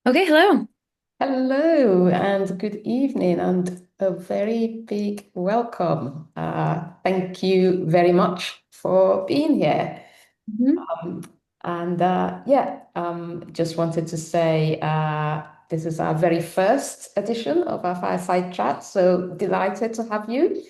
Okay, hello. Hello and good evening, and a very big welcome. Thank you very much for being here. Mhm. Um, just wanted to say this is our very first edition of our Fireside Chat, so delighted to have you.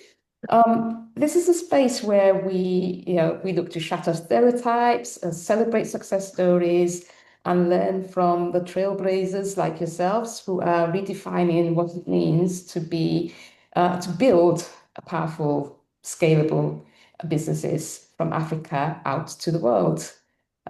This is a space where we look to shatter stereotypes, celebrate success stories, and learn from the trailblazers like yourselves who are redefining what it means to build a powerful, scalable businesses from Africa out to the world.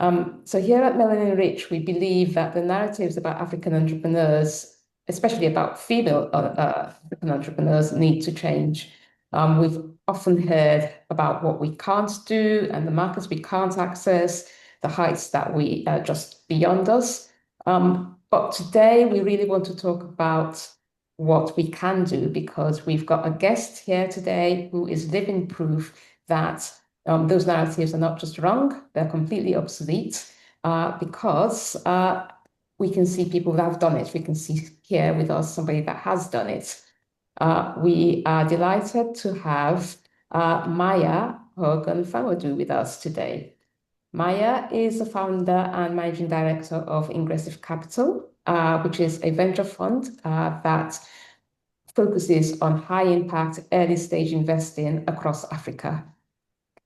So here at Melanin Rich, we believe that the narratives about African entrepreneurs, especially about female African entrepreneurs, need to change. We've often heard about what we can't do and the markets we can't access, the heights that we are just beyond us. But today we really want to talk about what we can do because we've got a guest here today who is living proof that those narratives are not just wrong, they're completely obsolete because we can see people that have done it. We can see here with us somebody that has done it. We are delighted to have Maya Horgan Famodu with us today. Maya is the founder and managing director of Ingressive Capital, which is a venture fund that focuses on high impact early stage investing across Africa.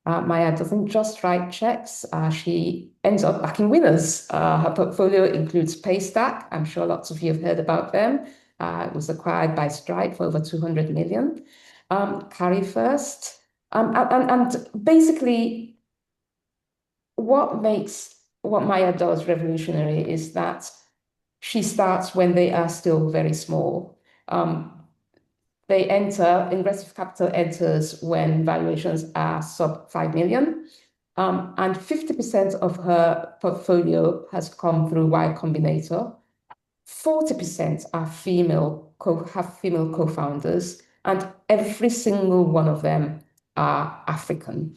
Maya doesn't just write checks, she ends up backing winners. Her portfolio includes Paystack. I'm sure lots of you have heard about them. It was acquired by Stripe for over 200 million. Carry First. And basically, what Maya does revolutionary is that she starts when they are still very small. Um, Ingressive capital enters when valuations are sub 5 million. And 50% of her portfolio has come through Y Combinator. 40% have female co-founders, and every single one of them are African.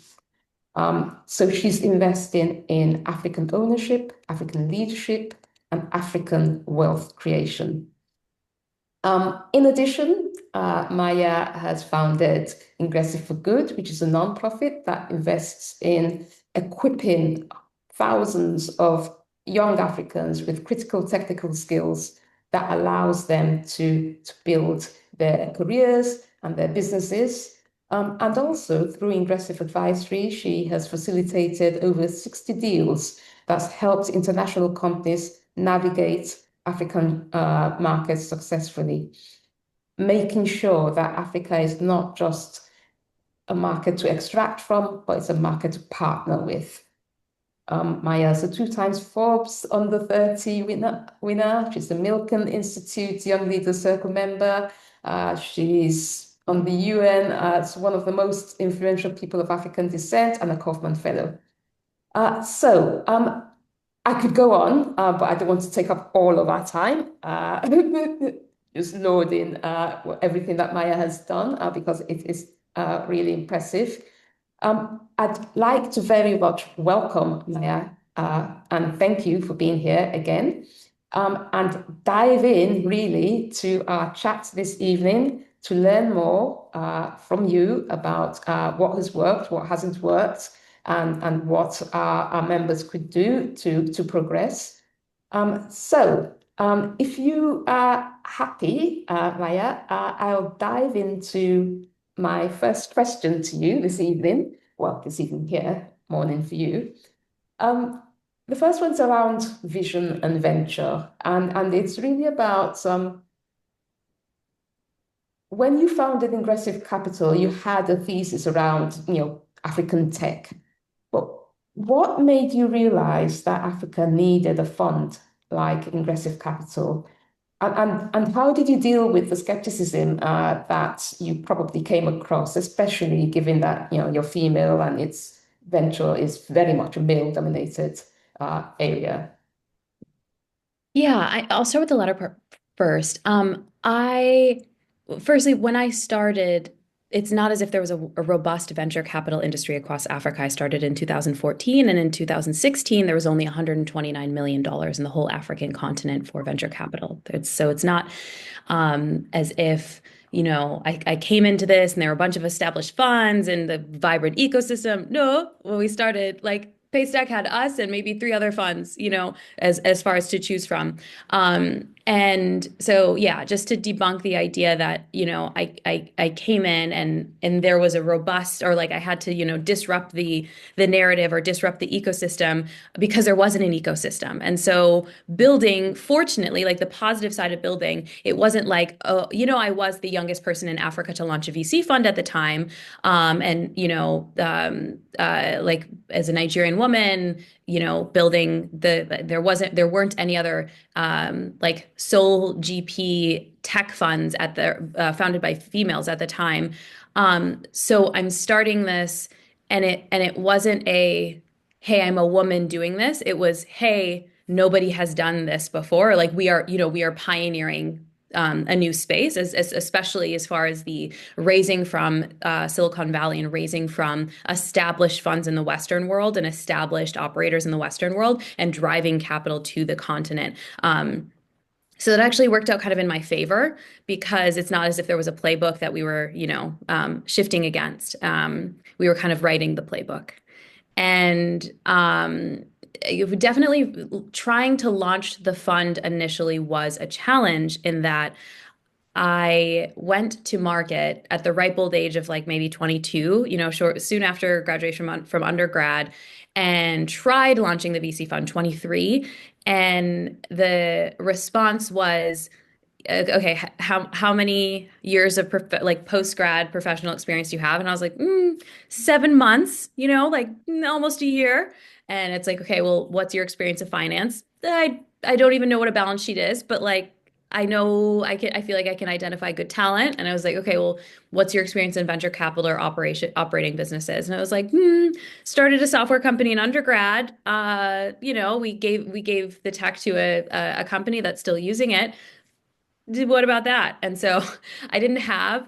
So she's investing in African ownership, African leadership, and African wealth creation. In addition, Maya has founded Ingressive for Good, which is a nonprofit that invests in equipping thousands of young Africans with critical technical skills that allows them to build their careers and their businesses. And also through Ingressive Advisory, she has facilitated over 60 deals that's helped international companies navigate African markets successfully, making sure that Africa is not just a market to extract from, but it's a market to partner with. Maya is a two times Forbes Under 30 winner. She's the Milken Institute Young Leaders Circle member. She's on the UN as one of the most influential people of African descent and a Kaufman Fellow. So I could go on, but I don't want to take up all of our time. Just loading everything that Maya has done because it is really impressive. I'd like to very much welcome Maya and thank you for being here again. And dive in really to our chat this evening to learn more from you about what has worked, what hasn't worked, and what our members could do to progress. If you are happy, Maya, I'll dive into my first question to you this evening. Well, this evening here, morning for you. Um, the first one's around vision and venture, and it's really about when you founded Ingressive Capital, you had a thesis around, African tech. But what made you realize that Africa needed a fund like Ingressive Capital? And how did you deal with the skepticism that you probably came across, especially given that you're female and its venture is very much a male-dominated area? I'll start with the latter part first. I firstly, when I started, it's not as if there was a robust venture capital industry across Africa. I started in 2014, and in 2016, there was only $129 million in the whole African continent for venture capital. It's not as if, I came into this and there were a bunch of established funds and the vibrant ecosystem. No, when we started, like Paystack had us and maybe three other funds, as far as to choose from. And so, yeah, just to debunk the idea that, I came in and there was a robust, or like I had to, disrupt the narrative or disrupt the ecosystem because there wasn't an ecosystem. And so building, fortunately, like the positive side of building, it wasn't like, oh, I was the youngest person in Africa to launch a VC fund at the time. And, like as a Nigerian woman, building there weren't any other like sole GP tech funds at the founded by females at the time. So I'm starting this, and it wasn't a, hey, I'm a woman doing this. It was, hey, nobody has done this before. Like we are pioneering a new space, especially as far as the raising from Silicon Valley and raising from established funds in the Western world and established operators in the Western world and driving capital to the continent. So that actually worked out kind of in my favor because it's not as if there was a playbook that we were, shifting against. We were kind of writing the playbook. And definitely trying to launch the fund initially was a challenge in that I went to market at the ripe old age of like maybe 22, soon after graduation from undergrad, and tried launching the VC fund 23. And the response was, okay, how many years of like post grad professional experience do you have? And I was like, 7 months, like almost a year. And it's like, okay, well, what's your experience of finance? I don't even know what a balance sheet is, but like I know I feel like I can identify good talent. And I was like, okay, well, what's your experience in venture capital or operating businesses? And I was like, started a software company in undergrad. We gave the tech to a company that's still using it. What about that? And so I didn't have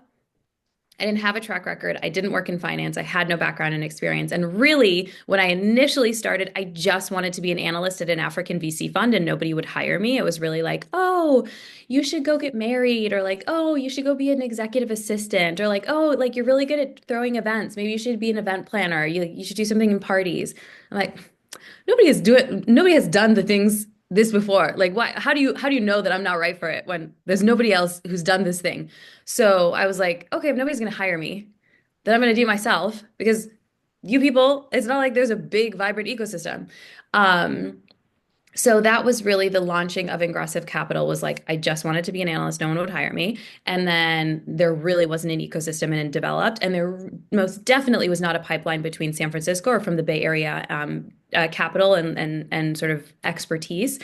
I didn't have a track record. I didn't work in finance. I had no background and experience. And really, when I initially started, I just wanted to be an analyst at an African VC fund and nobody would hire me. It was really like, oh, you should go get married, or like, oh, you should go be an executive assistant, or like, oh, like you're really good at throwing events. Maybe you should be an event planner. You should do something in parties. I'm like, nobody has done the things this before. Like, why, how do you know that I'm not right for it when there's nobody else who's done this thing? So I was like, okay, if nobody's gonna hire me, then I'm gonna do it myself because you people, it's not like there's a big vibrant ecosystem. Um, so that was really the launching of Ingressive Capital, was like, I just wanted to be an analyst. No one would hire me. And then there really wasn't an ecosystem and it developed. And there most definitely was not a pipeline between San Francisco or from the Bay Area capital and sort of expertise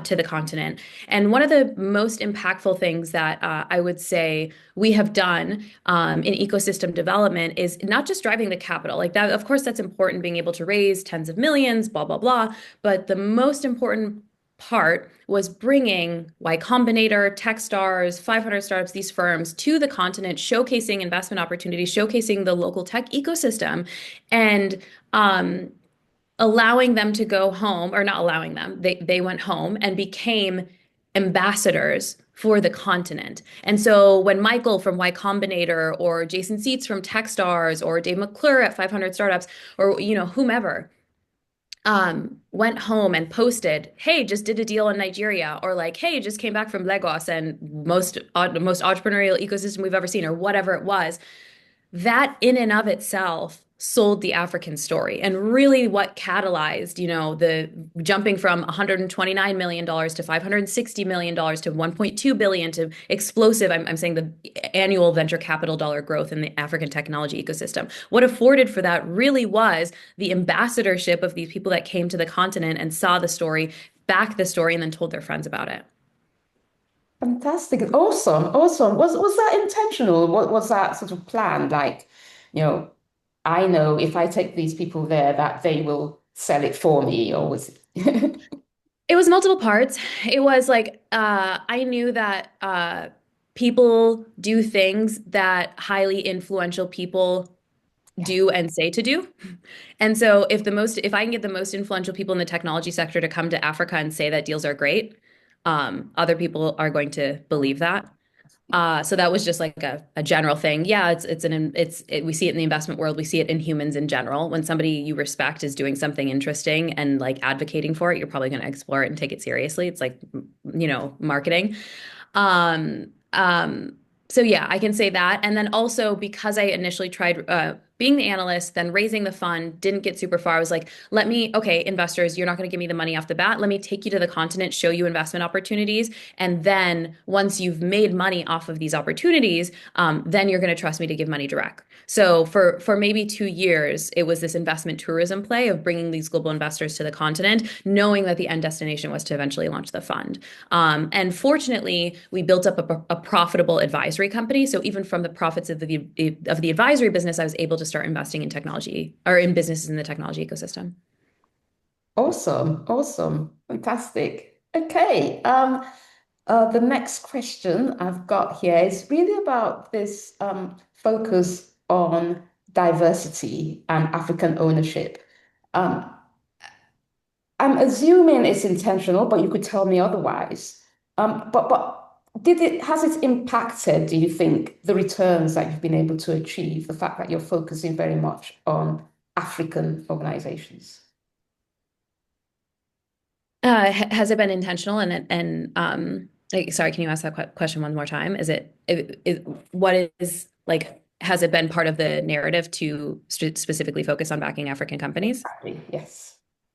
to the continent. And one of the most impactful things that I would say we have done in ecosystem development is not just driving the capital. Like that, of course, that's important, being able to raise tens of millions, blah, blah, blah. But the most important part was bringing Y Combinator, Techstars, 500 Startups, these firms to the continent, showcasing investment opportunities, showcasing the local tech ecosystem, and allowing them to go home, or not allowing them, they went home and became ambassadors for the continent. And so when Michael from Y Combinator, or Jason Seats from Techstars, or Dave McClure at 500 Startups, or whomever, went home and posted, hey, just did a deal in Nigeria, or like, hey, just came back from Lagos and most entrepreneurial ecosystem we've ever seen, or whatever it was, that in and of itself sold the African story, and really what catalyzed, the jumping from $129 million to $560 million to $1.2 billion to explosive, I'm saying the annual venture capital dollar growth in the African technology ecosystem. What afforded for that really was the ambassadorship of these people that came to the continent and saw the story, backed the story, and then told their friends about it. Fantastic. Awesome. Awesome. Was that intentional? Was that sort of planned? Like, you know, I know if I take these people there that they will sell it for me, or was it? It was multiple parts. It was like I knew that people do things that highly influential people Yes. do and say to do. And so if I can get the most influential people in the technology sector to come to Africa and say that deals are great, other people are going to believe that. So that was just like a general thing. Yeah, we see it in the investment world. We see it in humans in general. When somebody you respect is doing something interesting and like advocating for it, you're probably going to explore it and take it seriously. It's like, marketing. Um, um, so yeah, I can say that. And then also because I initially tried being the analyst, then raising the fund, didn't get super far. I was like, okay, investors, you're not going to give me the money off the bat. Let me take you to the continent, show you investment opportunities. And then once you've made money off of these opportunities, then you're going to trust me to give money direct. So for maybe 2 years, it was this investment tourism play of bringing these global investors to the continent, knowing that the end destination was to eventually launch the fund. And fortunately, we built up a profitable advisory company. So even from the profits of the advisory business, I was able to start investing in technology or in businesses in the technology ecosystem. Awesome, awesome, fantastic. Okay, the next question I've got here is really about this focus on diversity and African ownership. Um, I'm assuming it's intentional, but you could tell me otherwise. But did it has it impacted, do you think, the returns that you've been able to achieve, the fact that you're focusing very much on African organizations? Has it been intentional like, sorry, can you ask that question one more time? What is like, has it been part of the narrative to specifically focus on backing African companies? Exactly. Yes.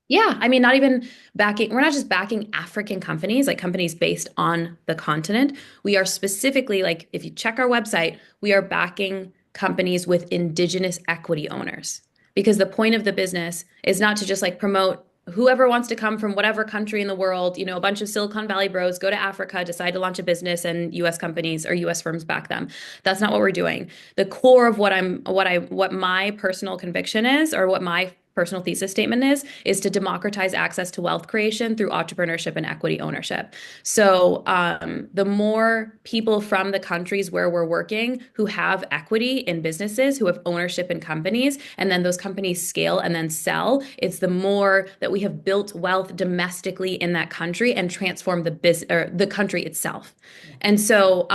Yeah, I mean, not even backing, we're not just backing African companies, like companies based on the continent. We are specifically, like, if you check our website, we are backing companies with indigenous equity owners. Because the point of the business is not to just like promote whoever wants to come from whatever country in the world, a bunch of Silicon Valley bros go to Africa, decide to launch a business, and US companies or US firms back them. That's not what we're doing. The core of what my personal conviction is, or what my personal thesis statement is to democratize access to wealth creation through entrepreneurship and equity ownership. So the more people from the countries where we're working who have equity in businesses, who have ownership in companies, and then those companies scale and then sell, it's the more that we have built wealth domestically in that country and transform the country itself. And so,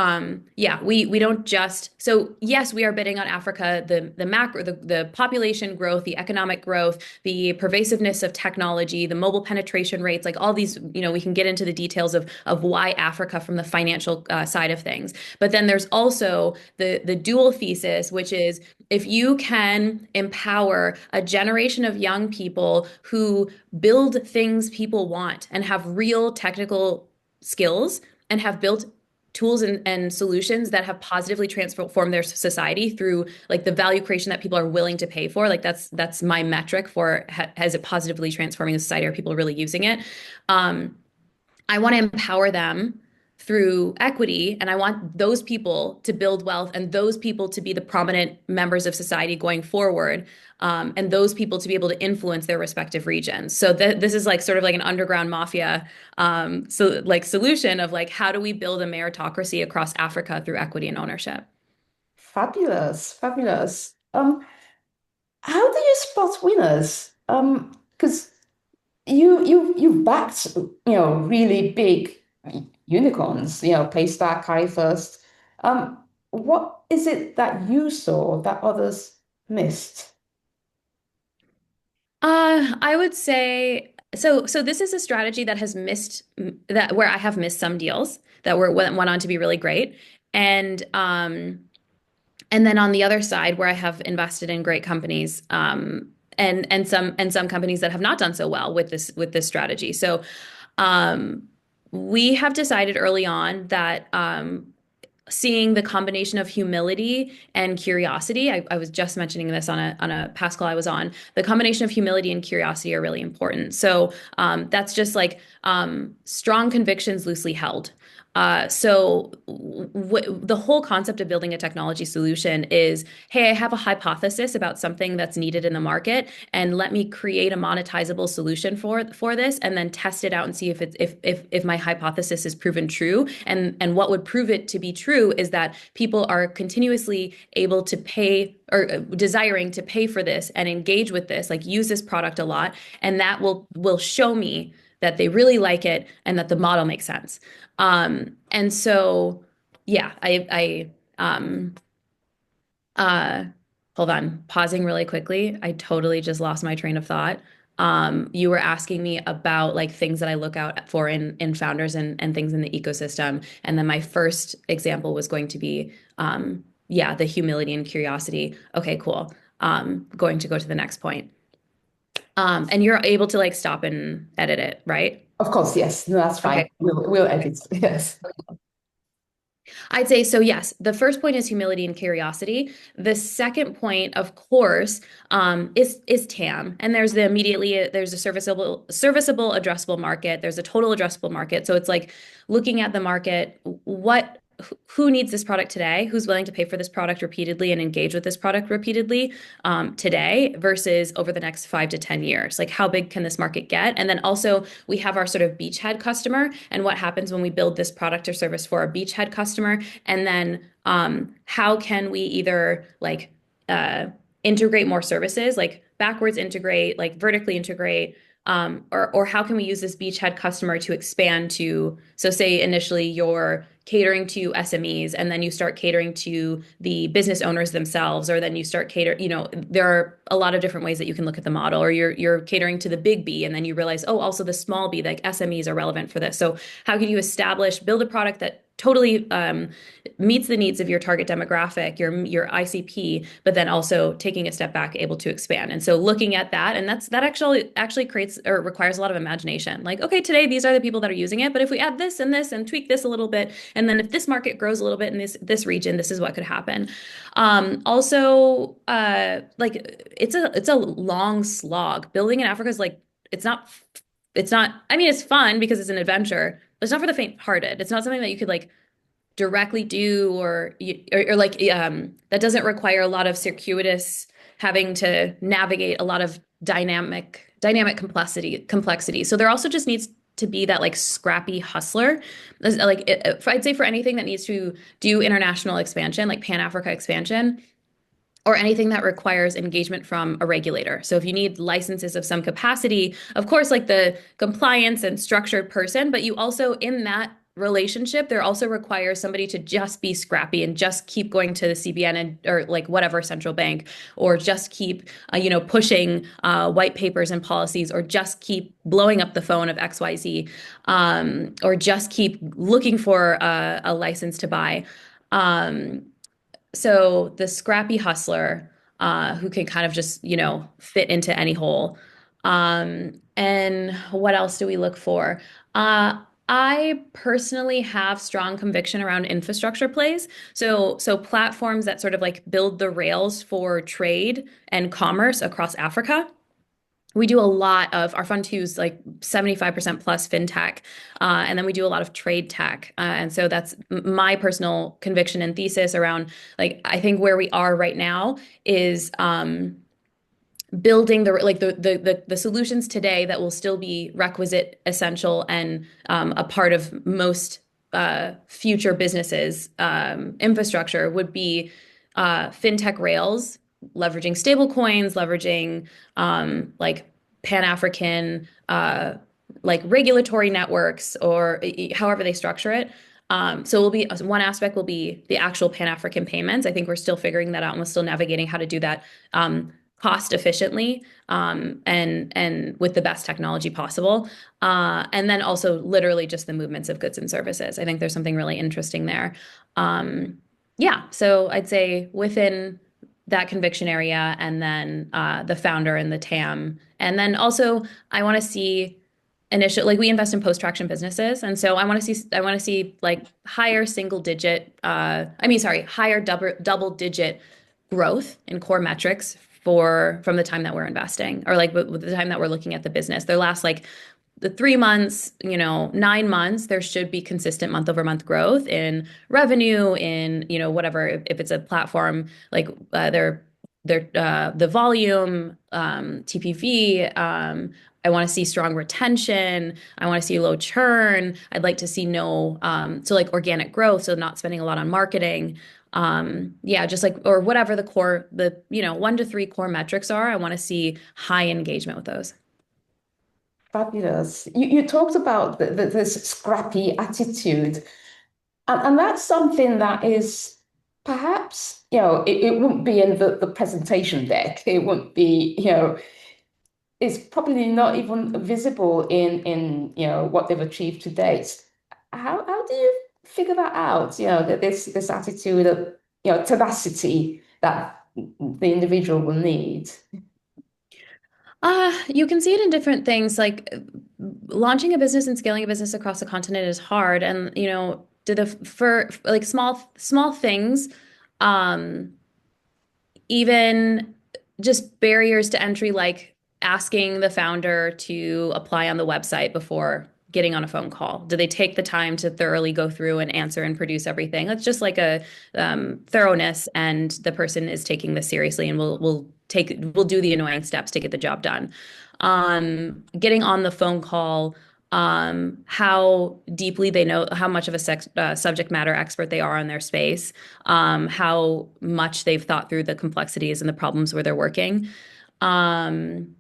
yeah, we don't just so yes, we are bidding on Africa, the macro, the population growth, the economic growth, the pervasiveness of technology, the mobile penetration rates, like all these, we can get into the details of why Africa from the financial side of things. But then there's also the dual thesis, which is if you can empower a generation of young people who build things people want and have real technical skills and have built tools and solutions that have positively transformed their society through like the value creation that people are willing to pay for. Like that's my metric for has it positively transforming the society? Are people really using it? I want to empower them through equity, and I want those people to build wealth and those people to be the prominent members of society going forward, and those people to be able to influence their respective regions. So this is like sort of like an underground mafia, so like solution of like how do we build a meritocracy across Africa through equity and ownership? Fabulous, fabulous. How do you spot winners? Because you backed, really big unicorns, Paystack, Carry First. What is it that you saw that others missed? I would say so. So this is a strategy that has missed that where I have missed some deals that went on to be really great, and and then on the other side where I have invested in great companies, and some companies that have not done so well with this strategy. So um, we have decided early on that seeing the combination of humility and curiosity. I was just mentioning this on a past call I was on. The combination of humility and curiosity are really important. So that's just like strong convictions loosely held. So the whole concept of building a technology solution is, hey, I have a hypothesis about something that's needed in the market, and let me create a monetizable solution for this, and then test it out and see if my hypothesis is proven true. And what would prove it to be true is that people are continuously able to pay or desiring to pay for this and engage with this, like use this product a lot, and that will show me that they really like it and that the model makes sense. And so, yeah, uh, hold on, pausing really quickly. I totally just lost my train of thought. You were asking me about like things that I look out for in founders and things in the ecosystem. And then my first example was going to be, yeah, the humility and curiosity. Okay, cool. Going to go to the next point. And you're able to like stop and edit it, right? Of course, yes. No, that's fine. Okay. We'll edit. Yes. I'd say so, yes. The first point is humility and curiosity. The second point, of course, is TAM. And there's a serviceable addressable market. There's a total addressable market. So it's like looking at the market, who needs this product today? Who's willing to pay for this product repeatedly and engage with this product repeatedly today versus over the next 5 to 10 years? Like, how big can this market get? And then also, we have our sort of beachhead customer and what happens when we build this product or service for a beachhead customer. And then how can we either like integrate more services, like backwards integrate, like vertically integrate, or how can we use this beachhead customer to expand to, so say initially you're catering to SMEs and then you start catering to the business owners themselves, or then you start there are a lot of different ways that you can look at the model, or you're catering to the big B and then you realize, oh, also the small B, like SMEs are relevant for this. So how can you build a product that totally meets the needs of your target demographic, your ICP, but then also taking a step back, able to expand. And so looking at that, and that actually creates or requires a lot of imagination. Like, okay, today these are the people that are using it, but if we add this and this and tweak this a little bit, and then if this market grows a little bit in this region, this is what could happen. Also, like it's a long slog. Building in Africa is like it's not. I mean, it's fun because it's an adventure, but it's not for the faint-hearted. It's not something that you could like directly do, or like that doesn't require a lot of circuitous having to navigate a lot of dynamic complexity. So there also just needs to be that like scrappy hustler. Like I'd say for anything that needs to do international expansion, like Pan-Africa expansion, or anything that requires engagement from a regulator. So if you need licenses of some capacity, of course, like the compliance and structured person, but you also in that relationship, there also requires somebody to just be scrappy and just keep going to the CBN or like whatever central bank, or just keep, pushing white papers and policies, or just keep blowing up the phone of XYZ, or just keep looking for a license to buy. So the scrappy hustler who can kind of just, fit into any hole. And what else do we look for? I personally have strong conviction around infrastructure plays. So platforms that sort of like build the rails for trade and commerce across Africa. We do a lot of our fund two is like 75% plus fintech. And then we do a lot of trade tech. And so that's my personal conviction and thesis around, like, I think where we are right now is building the solutions today that will still be requisite, essential, and a part of most future businesses infrastructure would be fintech rails, leveraging stable coins, leveraging like Pan-African like regulatory networks, or however they structure it. So it will be one aspect will be the actual Pan-African payments. I think we're still figuring that out, and we're still navigating how to do that cost efficiently, and with the best technology possible. And then also literally just the movements of goods and services. I think there's something really interesting there. Yeah, so I'd say within that conviction area, and then the founder and the TAM. And then also I want to see initial, like we invest in post-traction businesses. And so I want to see like higher single digit, higher double digit growth in core metrics from the time that we're investing, or like with the time that we're looking at the business. Their last like the 3 months, 9 months, there should be consistent month over month growth in revenue, in, whatever, if it's a platform, like the volume, TPV. I want to see strong retention. I want to see low churn. I'd like to see no, so like organic growth, so not spending a lot on marketing. Yeah, just like, or whatever the 1 to 3 core metrics are, I want to see high engagement with those. Fabulous. You talked about this scrappy attitude, and that's something that is perhaps, it wouldn't be in the presentation deck. It wouldn't be, it's probably not even visible in what they've achieved to date. How do you figure that out? That this attitude of tenacity that the individual will need. You can see it in different things. Like launching a business and scaling a business across the continent is hard. And, for like small things, um, even just barriers to entry, like asking the founder to apply on the website before getting on a phone call. Do they take the time to thoroughly go through and answer and produce everything? That's just like a thoroughness, and the person is taking this seriously and will do the annoying steps to get the job done. Getting on the phone call, how deeply they know, how much of a subject matter expert they are in their space, how much they've thought through the complexities and the problems where they're working. Um,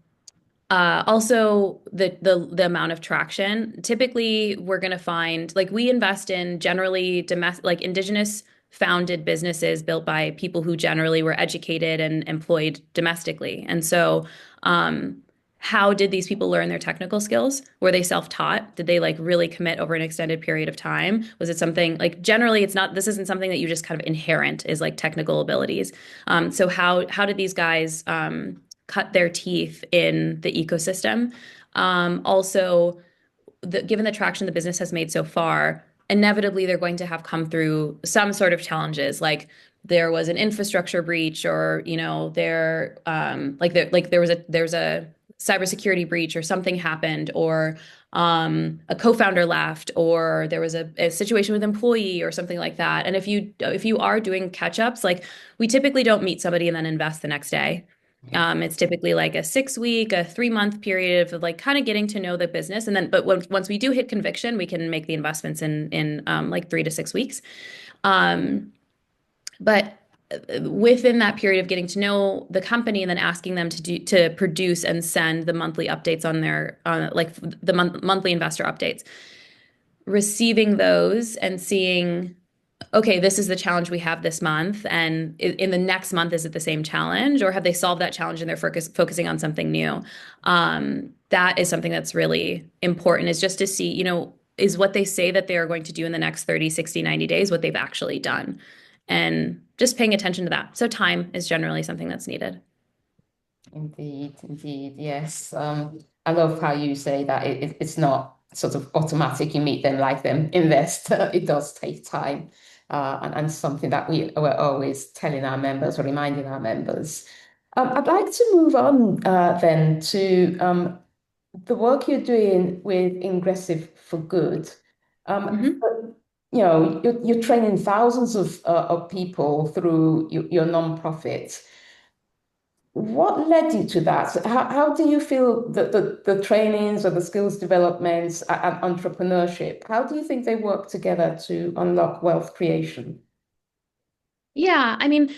Also, the amount of traction. Typically, we're going to find like we invest in generally domestic, like indigenous founded businesses built by people who generally were educated and employed domestically. And so, how did these people learn their technical skills? Were they self-taught? Did they like really commit over an extended period of time? Was it something like generally it's not, this isn't something that you just kind of inherent is like technical abilities. So how did these guys cut their teeth in the ecosystem? Also, given the traction the business has made so far, inevitably they're going to have come through some sort of challenges, like there was an infrastructure breach, or there was a cybersecurity breach, or something happened, or a co-founder left, or there was a situation with employee or something like that. And if you are doing catch-ups, like we typically don't meet somebody and then invest the next day. It's typically like a 6 week, a 3 month period of like kind of getting to know the business. And then, but once we do hit conviction, we can make the investments in like 3 to 6 weeks. Um, but within that period of getting to know the company and then asking them to produce and send the monthly updates on their like the monthly investor updates, receiving those and seeing, okay, this is the challenge we have this month, and in the next month, is it the same challenge, or have they solved that challenge and they're focusing on something new? That is something that's really important, is just to see, is what they say that they are going to do in the next 30, 60, 90 days what they've actually done, and just paying attention to that. So time is generally something that's needed. Indeed, indeed, yes. I love how you say that it's not sort of automatic. You meet them, like them, invest. It does take time, and something that we're always telling our members or reminding our members. I'd like to move on then to the work you're doing with Ingressive for Good. Mhm. You're training thousands of people through your nonprofit. What led you to that? How do you feel that the trainings or the skills developments and entrepreneurship, how do you think they work together to unlock wealth creation? Yeah, I mean,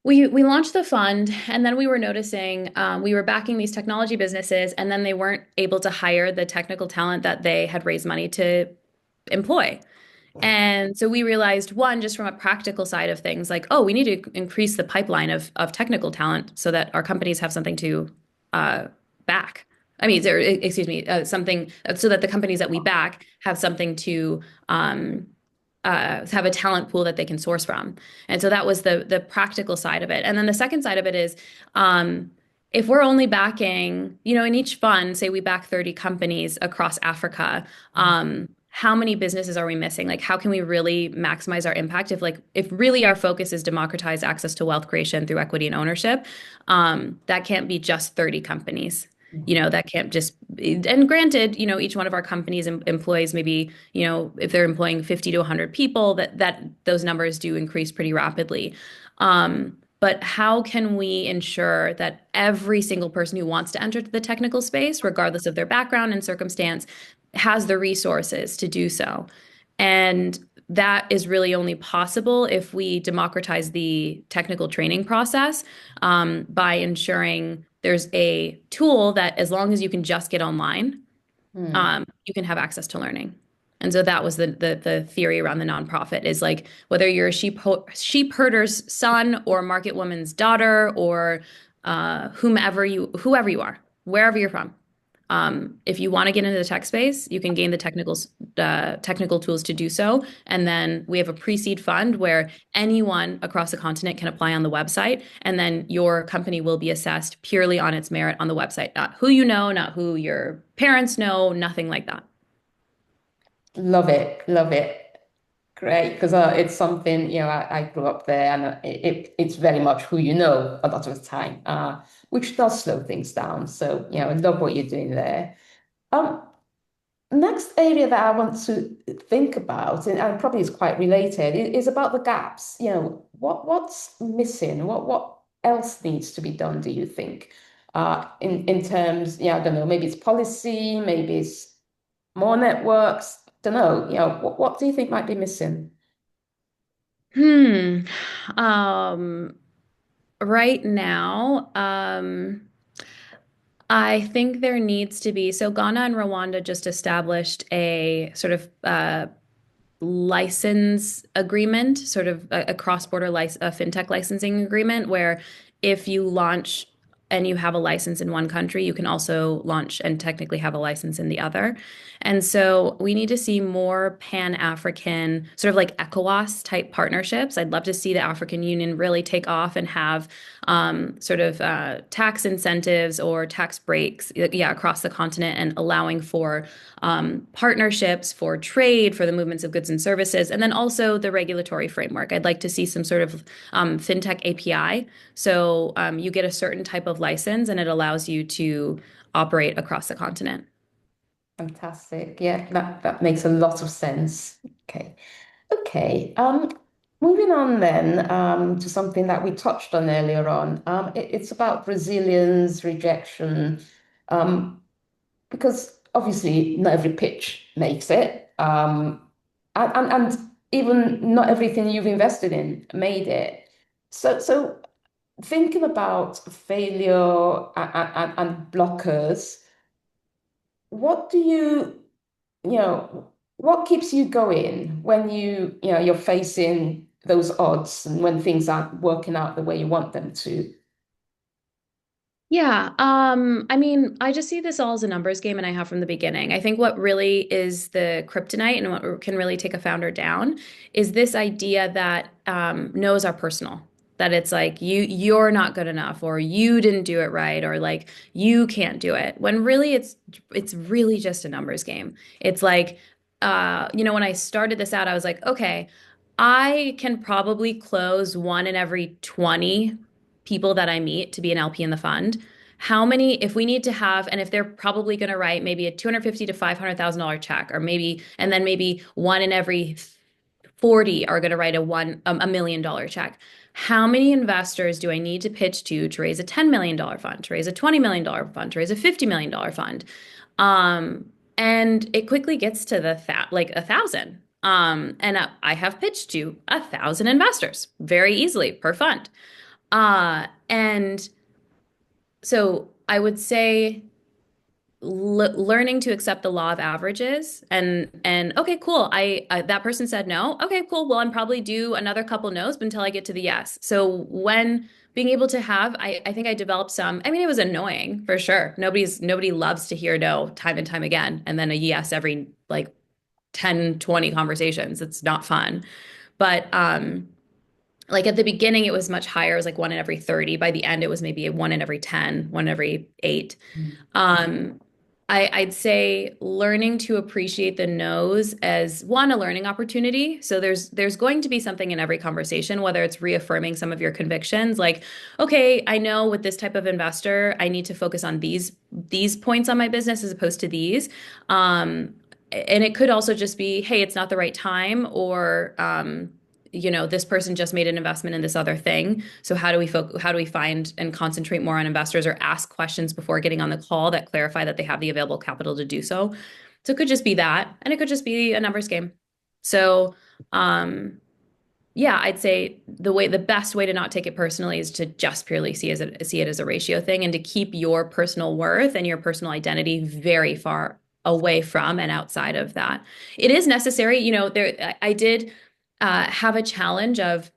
we launched the fund, and then we were noticing we were backing these technology businesses, and then they weren't able to hire the technical talent that they had raised money to employ. And so we realized, one, just from a practical side of things, like, oh, we need to increase the pipeline of technical talent so that our companies have something to uh, back. I mean, excuse me, something so that the companies that we back have something to have a talent pool that they can source from. And so that was the practical side of it. And then the second side of it is, if we're only backing, in each fund, say we back 30 companies across Africa, how many businesses are we missing? Like, how can we really maximize our impact if really our focus is democratize access to wealth creation through equity and ownership? That can't be just 30 companies. That can't just, and granted, each one of our companies employs maybe, if they're employing 50 to 100 people, that those numbers do increase pretty rapidly. But how can we ensure that every single person who wants to enter the technical space, regardless of their background and circumstance, has the resources to do so? And that is really only possible if we democratize the technical training process, by ensuring there's a tool that, as long as you can just get online, Mm. you can have access to learning. And so that was the theory around the nonprofit, is like, whether you're a sheep herder's son or market woman's daughter, or whoever you are, wherever you're from. If you want to get into the tech space, you can gain the technical tools to do so. And then we have a pre-seed fund where anyone across the continent can apply on the website. And then your company will be assessed purely on its merit on the website, not who you know, not who your parents know, nothing like that. Love it, love it. Great, because it's something, I grew up there and it's very much who you know a lot of the time, which does slow things down. So, I love what you're doing there. Um, Next area that I want to think about, and probably is quite related, is about the gaps. What's missing? What else needs to be done, do you think? In terms, I don't know, maybe it's policy, maybe it's more networks. Don't know. What do you think might be missing? Hmm. Um, right now, I think there needs to be, so Ghana and Rwanda just established a sort of license agreement, sort of a cross-border fintech licensing agreement, where if you launch and you have a license in one country, you can also launch and technically have a license in the other. And so we need to see more Pan-African, sort of like ECOWAS type partnerships. I'd love to see the African Union really take off and have sort of tax incentives or tax breaks, yeah, across the continent, and allowing for partnerships for trade, for the movements of goods and services, and then also the regulatory framework. I'd like to see some sort of fintech API. So you get a certain type of license and it allows you to operate across the continent. Fantastic. Yeah, that makes a lot of sense. Okay. Okay. Moving on then, to something that we touched on earlier on. It's about resilience, rejection, um, because obviously not every pitch makes it. And even not everything you've invested in made it. So thinking about failure and blockers, what do what keeps you going when you're facing those odds and when things aren't working out the way you want them to? Yeah, I mean, I just see this all as a numbers game, and I have from the beginning. I think what really is the kryptonite and what can really take a founder down is this idea that no's are personal. That it's like you're not good enough, or you didn't do it right, or like you can't do it. When really it's really just a numbers game. It's like, when I started this out, I was like, okay, I can probably close one in every 20 people that I meet to be an LP in the fund. How many, if we need to have, and if they're probably going to write maybe a 250 to $500,000 check, or maybe, and then maybe one in every 40 are going to write $1 million check. How many investors do I need to pitch to raise a $10 million fund, to raise a $20 million fund, to raise a $50 million fund? Um, and it quickly gets to like 1,000. And I have pitched to 1,000 investors very easily per fund. And so I would say learning to accept the law of averages, and okay, cool. That person said no. Okay, cool. Well, I'm probably due another couple no's until I get to the yes. So when being able to have, I think I developed some, I mean, it was annoying for sure. Nobody loves to hear no time and time again, and then a yes every like 10, 20 conversations. It's not fun. But like at the beginning, it was much higher. It was like one in every 30. By the end, it was maybe a one in every 10, one in every 8. Mm. Um, I'd say learning to appreciate the no's as one, a learning opportunity. So there's going to be something in every conversation, whether it's reaffirming some of your convictions, like, okay, I know with this type of investor, I need to focus on these points on my business as opposed to these. And it could also just be, hey, it's not the right time, or this person just made an investment in this other thing. So how do we find and concentrate more on investors, or ask questions before getting on the call that clarify that they have the available capital to do so. So it could just be that, and it could just be a numbers game. So um, yeah, I'd say the best way to not take it personally is to just purely see it as a ratio thing, and to keep your personal worth and your personal identity very far away from and outside of that. It is necessary, I did have a challenge of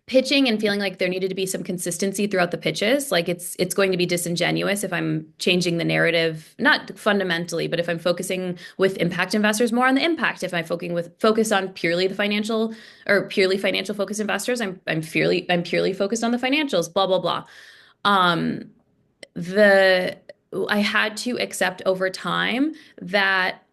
pitching and feeling like there needed to be some consistency throughout the pitches. Like it's going to be disingenuous if I'm changing the narrative, not fundamentally, but if I'm focusing with impact investors more on the impact. If I'm focus on purely the financial, or purely financial focused investors, I'm purely focused on the financials, blah blah blah. Um, the I had to accept over time that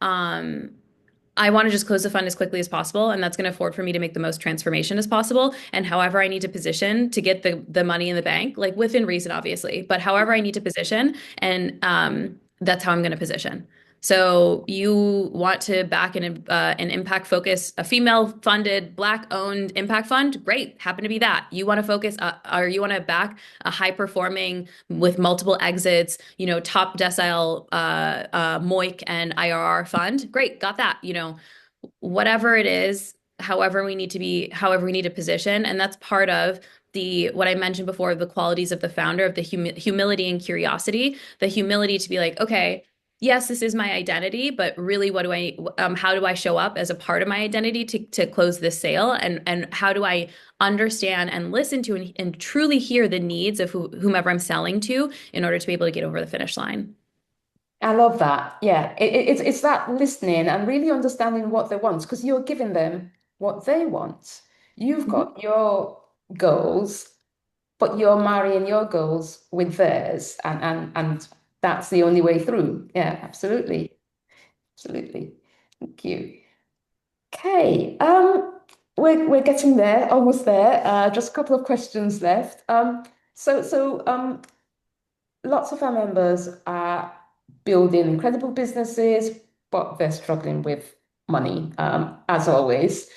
I want to just close the fund as quickly as possible, and that's going to afford for me to make the most transformation as possible. And however I need to position to get the money in the bank, like within reason, obviously, but however I need to position, and that's how I'm going to position. So you want to back an impact focus, a female funded, black owned impact fund? Great, happen to be that. You want to focus, or you want to back a high performing with multiple exits, top decile MOIC and IRR fund? Great, got that. Whatever it is, however we need to position, and that's part of the what I mentioned before, the qualities of the founder, of the humility and curiosity, the humility to be like, okay, yes, this is my identity, but really, how do I show up as a part of my identity to close this sale? And how do I understand and listen to and truly hear the needs of whomever I'm selling to in order to be able to get over the finish line? I love that. Yeah, it's that listening and really understanding what they want, because you're giving them what they want. You've Mhm. got your goals, but you're marrying your goals with theirs, and that's the only way through. Yeah, absolutely, absolutely. Thank you. Okay, we're getting there, almost there. Just a couple of questions left. So lots of our members are building incredible businesses, but they're struggling with money, as always.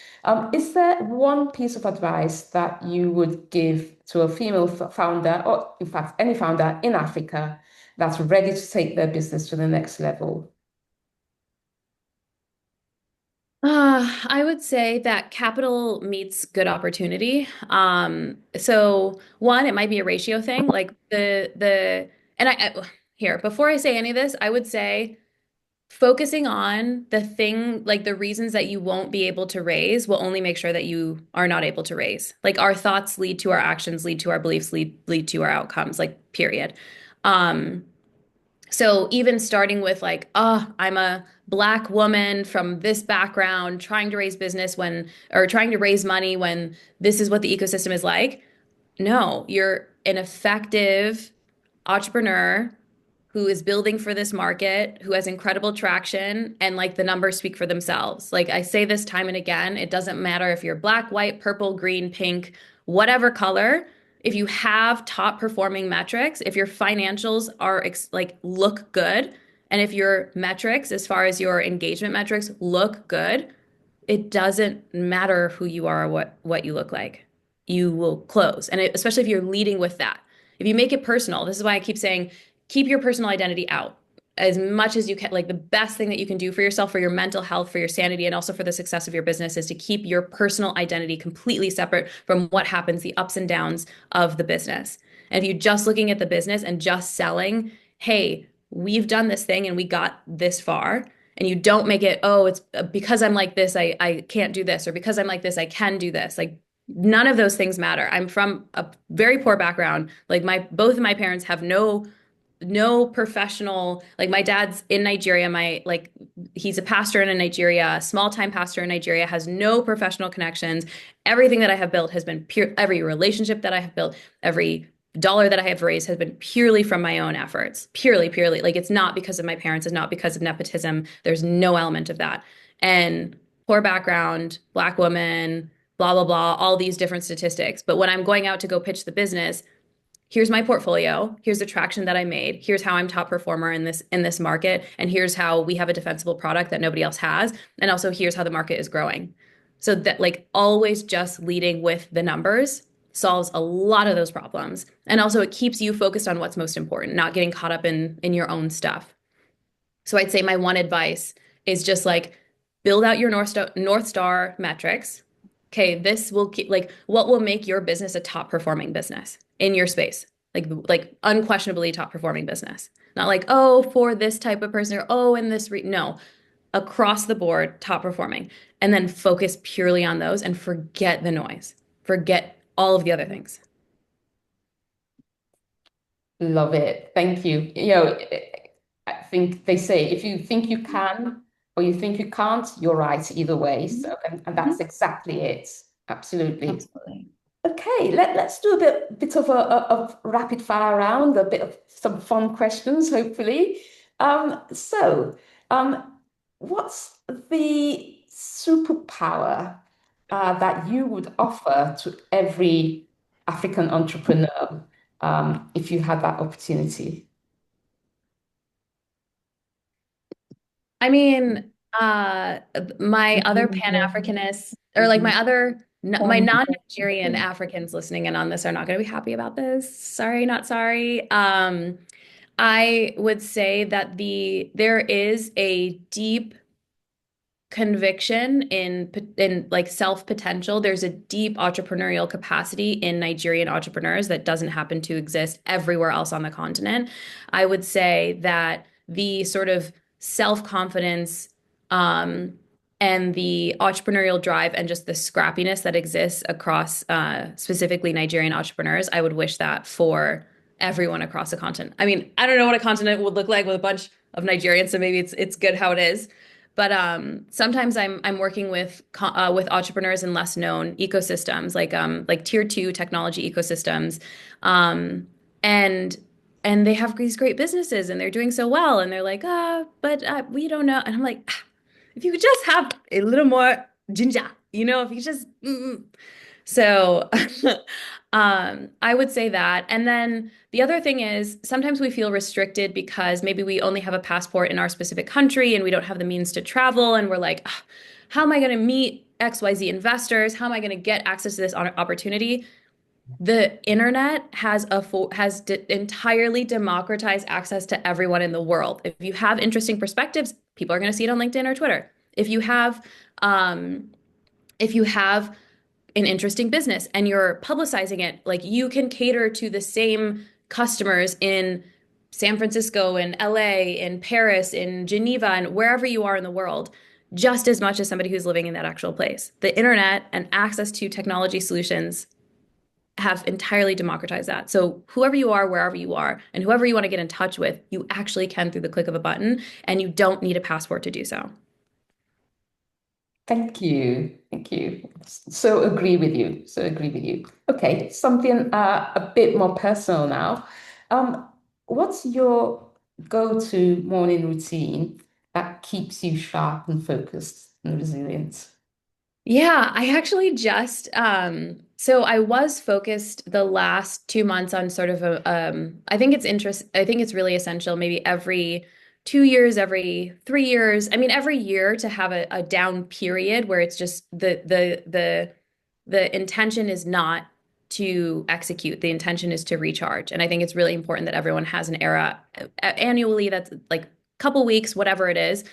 Is there one piece of advice that you would give to a female founder, or in fact, any founder in Africa that's ready to take their business to the next level? I would say that capital meets good opportunity. So one, it might be a ratio thing, like and here, before I say any of this, I would say focusing on the thing, like the reasons that you won't be able to raise will only make sure that you are not able to raise. Like our thoughts lead to our actions, lead to our beliefs, lead to our outcomes, like period. Um, so even starting with like, oh, I'm a black woman from this background trying to raise business or trying to raise money when this is what the ecosystem is like. No, you're an effective entrepreneur who is building for this market, who has incredible traction, and like the numbers speak for themselves. Like I say this time and again, it doesn't matter if you're black, white, purple, green, pink, whatever color. If you have top performing metrics, if your financials are like look good, and if your metrics, as far as your engagement metrics, look good, it doesn't matter who you are or what you look like. You will close. And especially if you're leading with that. If you make it personal, this is why I keep saying keep your personal identity out as much as you can. Like the best thing that you can do for yourself, for your mental health, for your sanity, and also for the success of your business is to keep your personal identity completely separate from what happens, the ups and downs of the business. And if you're just looking at the business and just selling, hey, we've done this thing and we got this far, and you don't make it, oh, it's because I'm like this, I can't do this, or because I'm like this, I can do this. Like none of those things matter. I'm from a very poor background. Like both of my parents have no professional, like my dad's in Nigeria, he's a pastor in Nigeria, a small time pastor in Nigeria, has no professional connections. Everything that I have built has been pure, every relationship that I have built, every dollar that I have raised has been purely from my own efforts. Purely, purely. Like it's not because of my parents, it's not because of nepotism. There's no element of that. And poor background, Black woman, blah, blah, blah, all these different statistics. But when I'm going out to go pitch the business, here's my portfolio, here's the traction that I made, here's how I'm top performer in this market, and here's how we have a defensible product that nobody else has, and also here's how the market is growing. So that like always just leading with the numbers solves a lot of those problems. And also it keeps you focused on what's most important, not getting caught up in your own stuff. So I'd say my one advice is just like build out your North Star metrics. Okay, this will keep like what will make your business a top performing business in your space. Like unquestionably top performing business. Not like, oh, for this type of person or oh, in this no, across the board, top performing. And then focus purely on those and forget the noise. Forget all of the other things. Love it. Thank you. I think they say if you think you can or you think you can't, you're right either way. So, and that's Mhm. exactly it. Absolutely. Absolutely. Okay, let's do a bit of a rapid fire round, a bit of some fun questions, hopefully. So, um, what's the superpower that you would offer to every African entrepreneur if you had that opportunity? I mean, my other Pan-Africanists or like my other my non-Nigerian Africans listening in on this are not going to be happy about this. Sorry, not sorry. I would say that there is a deep conviction in like self potential. There's a deep entrepreneurial capacity in Nigerian entrepreneurs that doesn't happen to exist everywhere else on the continent. I would say that the sort of self-confidence um, and the entrepreneurial drive and just the scrappiness that exists across specifically Nigerian entrepreneurs, I would wish that for everyone across the continent. I mean, I don't know what a continent would look like with a bunch of Nigerians, so maybe it's good how it is. But sometimes I'm working with entrepreneurs in less known ecosystems, like tier two technology ecosystems, um, and and they have these great businesses and they're doing so well, and they're like, but we don't know, and I'm like, if you could just have a little more ginger, if you just so I would say that. And then the other thing is sometimes we feel restricted because maybe we only have a passport in our specific country and we don't have the means to travel. And we're like, "Ah, how am I going to meet XYZ investors? How am I going to get access to this opportunity?" The internet entirely democratized access to everyone in the world. If you have interesting perspectives, people are going to see it on LinkedIn or Twitter. Um, if you have an interesting business and you're publicizing it, like you can cater to the same customers in San Francisco, in LA, in Paris, in Geneva, and wherever you are in the world, just as much as somebody who's living in that actual place. The internet and access to technology solutions have entirely democratized that. So whoever you are, wherever you are, and whoever you want to get in touch with, you actually can through the click of a button, and you don't need a passport to do so. Thank you. Thank you. So agree with you. So agree with you. Okay, something a bit more personal now. Um, what's your go-to morning routine that keeps you sharp and focused and resilient? Yeah, I actually just so I was focused the last 2 months on sort of I think it's really essential maybe every 2 years, every 3 years, I mean every year to have a down period where it's just the intention is not to execute. The intention is to recharge. And I think it's really important that everyone has an era annually that's like a couple weeks, whatever it is.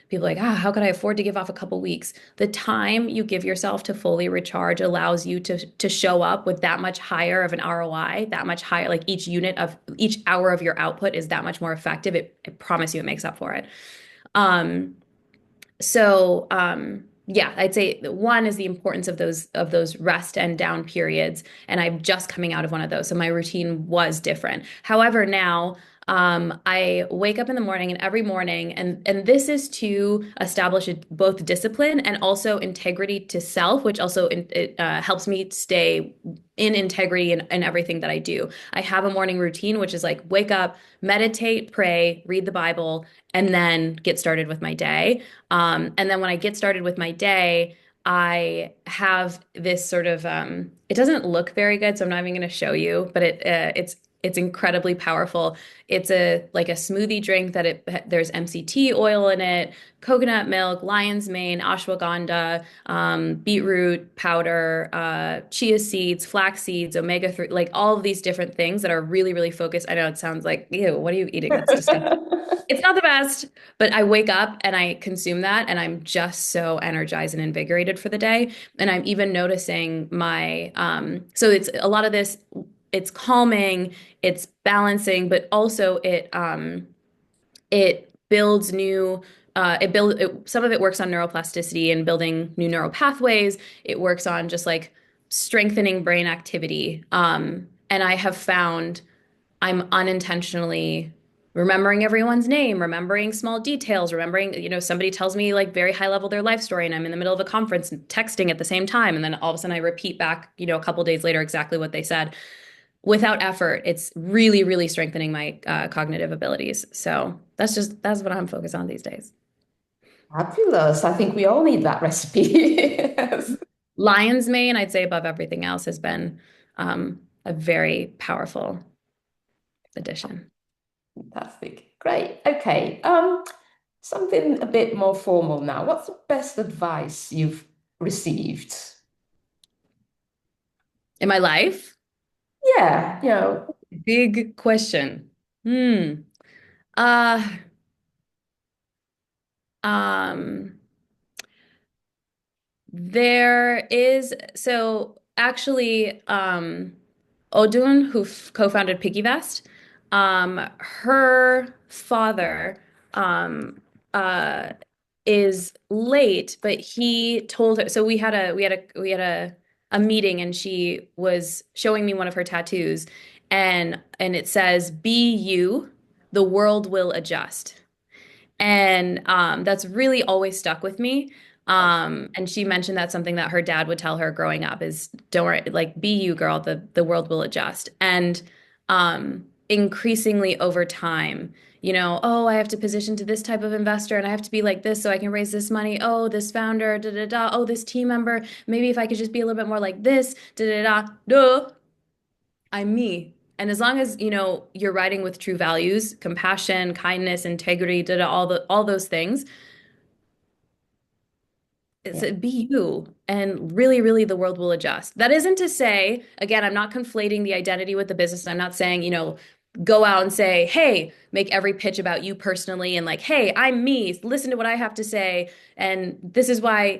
People are like, how could I afford to give off a couple weeks? The time you give yourself to fully recharge allows you to show up with that much higher of an ROI, that much higher, like each hour of your output is that much more effective. I promise you it makes up for it. Um, yeah, I'd say one is the importance of those rest and down periods, and I'm just coming out of one of those, so my routine was different. However, now I wake up in the morning, and every morning, and this is to establish both discipline and also integrity to self, which also it helps me stay in integrity in everything that I do. I have a morning routine, which is like wake up, meditate, pray, read the Bible, and then get started with my day. And then when I get started with my day, I have this sort of it doesn't look very good, so I'm not even going to show you, but it's incredibly powerful. It's a like a smoothie drink that there's MCT oil in it, coconut milk, lion's mane, ashwagandha, beetroot powder, chia seeds, flax seeds, omega-3, like all of these different things that are really, really focused. I know it sounds like, ew, what are you eating? That's disgusting. It's not the best, but I wake up and I consume that and I'm just so energized and invigorated for the day. And I'm even noticing my so it's a lot of this, it's calming, it's balancing, but also it builds new some of it works on neuroplasticity and building new neural pathways. It works on just like strengthening brain activity. And I have found I'm unintentionally remembering everyone's name, remembering small details, remembering, somebody tells me like very high level their life story and I'm in the middle of a conference and texting at the same time. And then all of a sudden I repeat back, a couple days later exactly what they said without effort. It's really, really strengthening my cognitive abilities. So that's what I'm focused on these days. Fabulous. I think we all need that recipe. Yes. Lion's mane, I'd say above everything else, has been a very powerful addition. Fantastic. Great. Okay. Something a bit more formal now. What's the best advice you've received? In my life, Yeah, big question. Hmm. Uh, um, there is so actually Odun, who co-founded PiggyVest, her father um, uh, is late, but he told her. So we had a meeting, and she was showing me one of her tattoos, and it says, "Be you, the world will adjust." And that's really always stuck with me. And she mentioned that's something that her dad would tell her growing up is don't worry, like be you, girl, the world will adjust. And increasingly over time, oh, I have to position to this type of investor and I have to be like this so I can raise this money. Oh, this founder, da da da. Oh, this team member, maybe if I could just be a little bit more like this, da da da. Duh, I'm me. And as long as, you're riding with true values, compassion, kindness, integrity, da da, all those things, it's yeah. be you. And really, really the world will adjust. That isn't to say, again, I'm not conflating the identity with the business. I'm not saying, go out and say, hey, make every pitch about you personally and like, hey, I'm me. Listen to what I have to say. And this is why,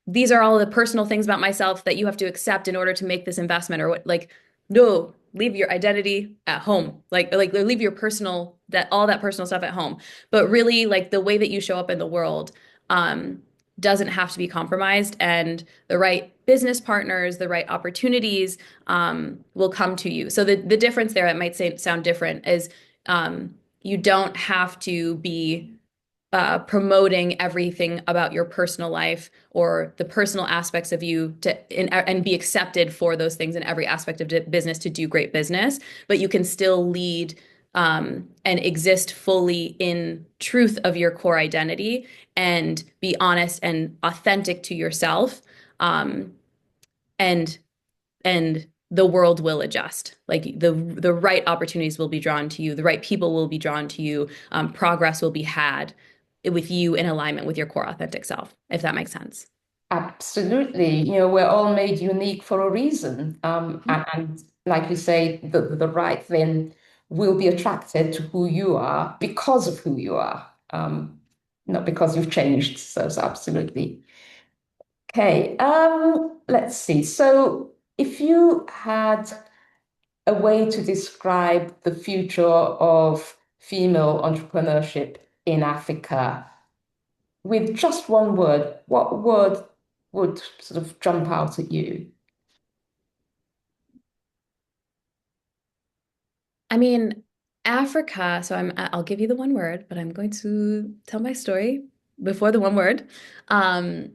these are all the personal things about myself that you have to accept in order to make this investment or what, like, no, leave your identity at home. Like leave your personal, all that personal stuff at home. But really like the way that you show up in the world, um, doesn't have to be compromised, and the right business partners, the right opportunities will come to you. So the difference there, it might sound different, is you don't have to be promoting everything about your personal life or the personal aspects of you and be accepted for those things in every aspect of business to do great business, but you can still lead and exist fully in truth of your core identity and be honest and authentic to yourself. Um, and and the world will adjust. Like the right opportunities will be drawn to you, the right people will be drawn to you, progress will be had with you in alignment with your core authentic self, if that makes sense. Absolutely. We're all made unique for a reason. And like you say, the right thing will be attracted to who you are because of who you are, not because you've changed. So absolutely. Okay. Let's see. So if you had a way to describe the future of female entrepreneurship in Africa, with just one word, what word would sort of jump out at you? I mean, Africa, so I'll give you the one word, but I'm going to tell my story before the one word. Um,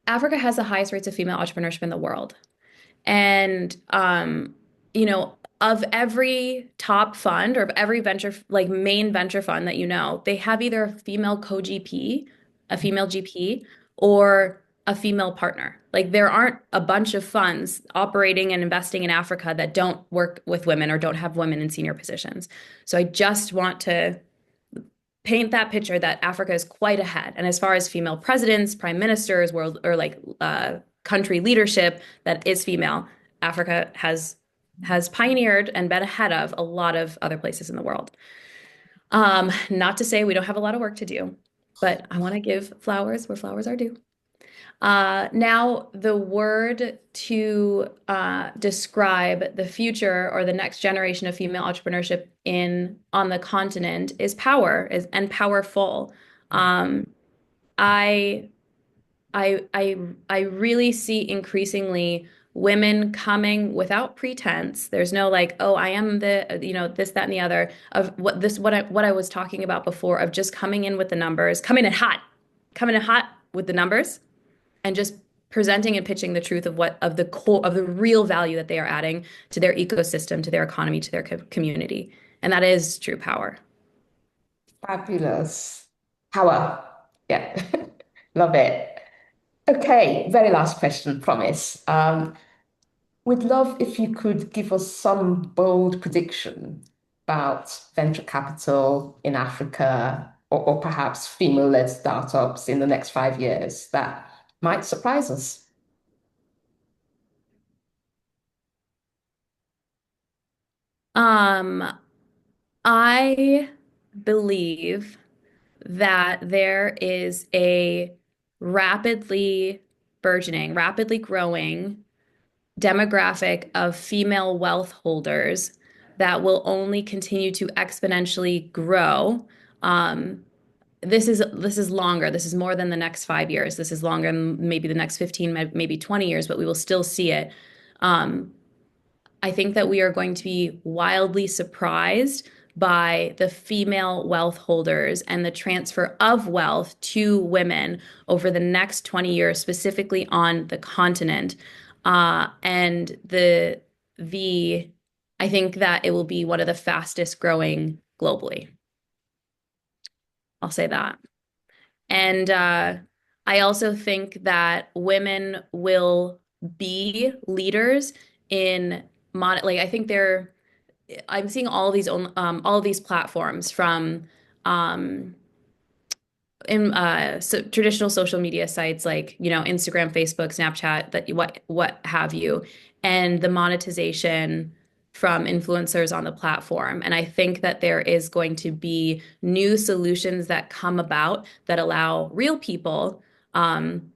Africa has the highest rates of female entrepreneurship in the world. And of every top fund or of every venture like main venture fund that they have either a female co-GP, a female GP, or a female partner. Like there aren't a bunch of funds operating and investing in Africa that don't work with women or don't have women in senior positions. So I just want to paint that picture that Africa is quite ahead. And as far as female presidents, prime ministers, world or country leadership that is female, Africa has pioneered and been ahead of a lot of other places in the world. Not to say we don't have a lot of work to do, but I want to give flowers where flowers are due. Now, the word to describe the future or the next generation of female entrepreneurship in on the continent is and powerful. Um, I I really see increasingly women coming without pretense. There's no like, oh, I am this, that, and the other of what I was talking about before of just coming in with the numbers, coming in hot with the numbers and just presenting and pitching the truth of what of the core of the real value that they are adding to their ecosystem, to their economy, to their community. And that is true power. Fabulous. Power. Yeah. Love it. Okay, very last question, promise. We'd love if you could give us some bold prediction about venture capital in Africa or perhaps female-led startups in the next 5 years that might surprise us. Um, I believe that there is a rapidly rapidly growing demographic of female wealth holders that will only continue to exponentially grow. Um, this is longer. This is more than the next 5 years. This is longer than maybe the next 15, maybe 20 years, but we will still see it. Um, I think that we are going to be wildly surprised by the female wealth holders and the transfer of wealth to women over the next 20 years, specifically on the continent. And the I think that it will be one of the fastest growing globally. I'll say that. And I also think that women will be leaders in like I think I'm seeing all of these platforms from um, in traditional social media sites like Instagram, Facebook, Snapchat, that what have you, and the monetization from influencers on the platform. And I think that there is going to be new solutions that come about that allow real people um,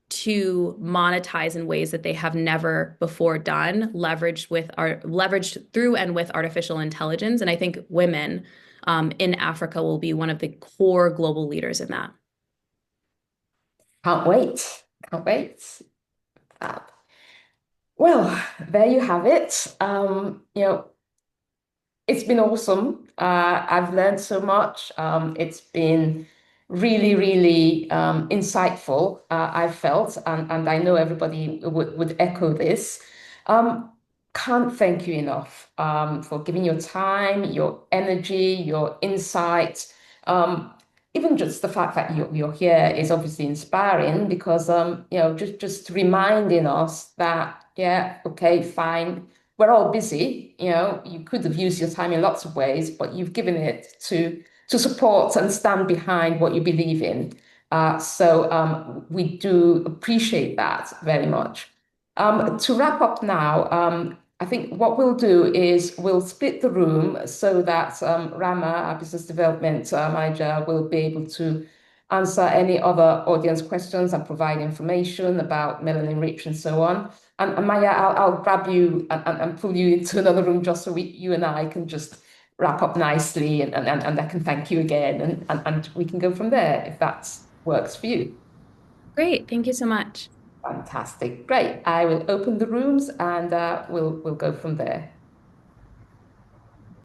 to monetize in ways that they have never before done, leveraged through and with artificial intelligence. And I think women in Africa will be one of the core global leaders in that. Can't wait. Can't wait. Fab. Well, there you have it. It's been awesome. I've learned so much. It's been really, really insightful, I felt, and I know everybody would echo this. Um, can't thank you enough for giving your time, your energy, your insight. Even just the fact that you're here is obviously inspiring because, just reminding us that, yeah, okay, fine, we're all busy, you could have used your time in lots of ways, but you've given it to support and stand behind what you believe in. So we do appreciate that very much. To wrap up now, I think what we'll do is we'll split the room so that Rama, our business development manager, will be able to answer any other audience questions and provide information about Melanin Rich and so on. And Maya, I'll grab you and pull you into another room just so you and I can just wrap up nicely and I can thank you again and we can go from there if that works for you. Great. Thank you so much. Fantastic. Great. I will open the rooms and we'll go from there.